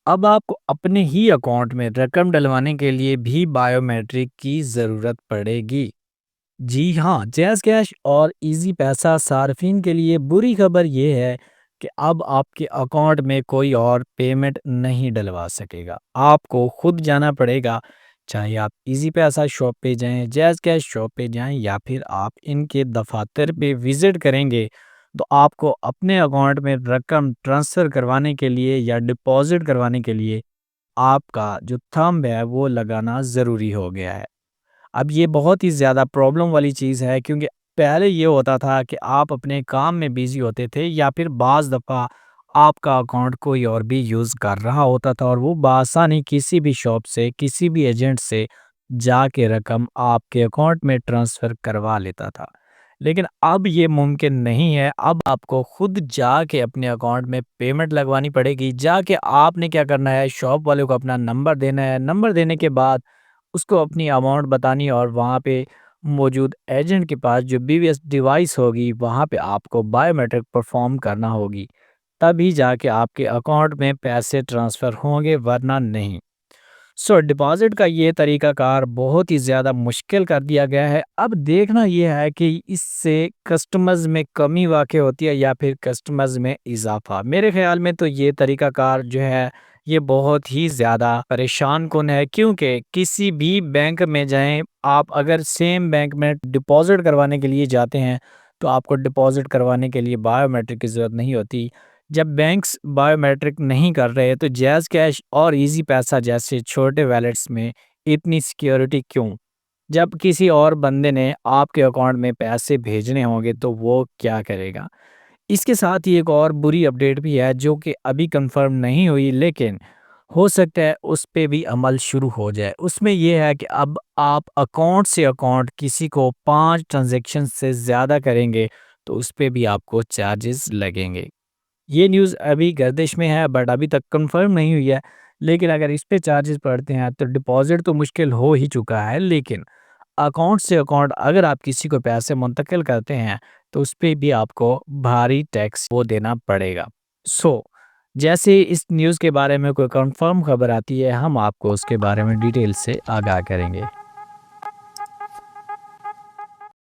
अब आपको अपने ही अकाउंट में रकम डलवाने के लिए भी बायोमेट्रिक की ज़रूरत पड़ेगी। जी हाँ, जैज़ कैश और इजी पैसा सार्फिन के लिए बुरी खबर ये है कि अब आपके अकाउंट में कोई और पेमेंट नहीं डलवा सकेगा। आपको खुद जाना पड़ेगा, चाहे आप इजी पैसा शॉप पे जाएं, जैज़ कैश शॉप पे जाएं या फिर आप इनके दफातर पे विज़िट करेंगे, तो आपको अपने अकाउंट में रकम ट्रांसफ़र करवाने के लिए या डिपॉज़िट करवाने के लिए आपका जो थंब है वो लगाना ज़रूरी हो गया है। अब ये बहुत ही ज़्यादा प्रॉब्लम वाली चीज़ है, क्योंकि पहले ये होता था कि आप अपने काम में बिज़ी होते थे या फिर बाज़ दफ़ा आपका अकाउंट कोई और भी यूज़ कर रहा होता था और वो बआसानी किसी भी शॉप से, किसी भी एजेंट से जाके रकम आपके अकाउंट में ट्रांसफ़र करवा लेता था। लेकिन अब ये मुमकिन नहीं है, अब आपको खुद जाके अपने अकाउंट में पेमेंट लगवानी पड़ेगी। जाके आपने क्या करना है, शॉप वाले को अपना नंबर देना है, नंबर देने के बाद उसको अपनी अमाउंट बतानी है और वहाँ पे मौजूद एजेंट के पास जो बीवीएस डिवाइस होगी, वहाँ पे आपको बायोमेट्रिक परफॉर्म करना होगी। तभी जाके आपके अकाउंट में पैसे ट्रांसफ़र होंगे, वरना नहीं। सो डिपॉज़िट का ये तरीक़ाकार बहुत ही ज़्यादा मुश्किल कर दिया गया है। अब देखना ये है कि इससे कस्टमर्स में कमी वाक़ई होती है या फिर कस्टमर्स में इज़ाफ़ा। मेरे ख़्याल में तो ये तरीक़ाकार जो है, ये बहुत ही ज़्यादा परेशान कुन है, क्योंकि किसी भी बैंक में जाएँ, आप अगर सेम बैंक में डिपॉज़िट करवाने के लिए जाते हैं, तो आपको डिपॉज़िट करवाने के लिए बायोमेट्रिक की ज़रूरत नहीं होती। जब बैंक्स बायोमेट्रिक नहीं कर रहे, तो जैज़ कैश और इजी पैसा जैसे छोटे वैलेट्स में इतनी सिक्योरिटी क्यों? जब किसी और बंदे ने आपके अकाउंट में पैसे भेजने होंगे, तो वो क्या करेगा? इसके साथ ही एक और बुरी अपडेट भी है जो कि अभी कंफर्म नहीं हुई, लेकिन हो सकता है उस पे भी अमल शुरू हो जाए। उसमें ये है कि अब आप अकाउंट से अकाउंट किसी को 5 ट्रांज़ैक्शन से ज़्यादा करेंगे, तो उस पे भी आपको चार्जेस लगेंगे। ये न्यूज़ अभी गर्दिश में है, बट अभी तक कंफर्म नहीं हुई है। लेकिन अगर इस पे चार्जेस पड़ते हैं तो डिपॉज़िट तो मुश्किल हो ही चुका है, लेकिन अकाउंट से अकाउंट अगर आप किसी को पैसे मुंतकिल करते हैं, तो उस पे भी आपको भारी टैक्स वो देना पड़ेगा। सो जैसे इस न्यूज़ के बारे में कोई कंफर्म खबर आती है, हम आपको उसके बारे में डिटेल से आगाह करेंगे।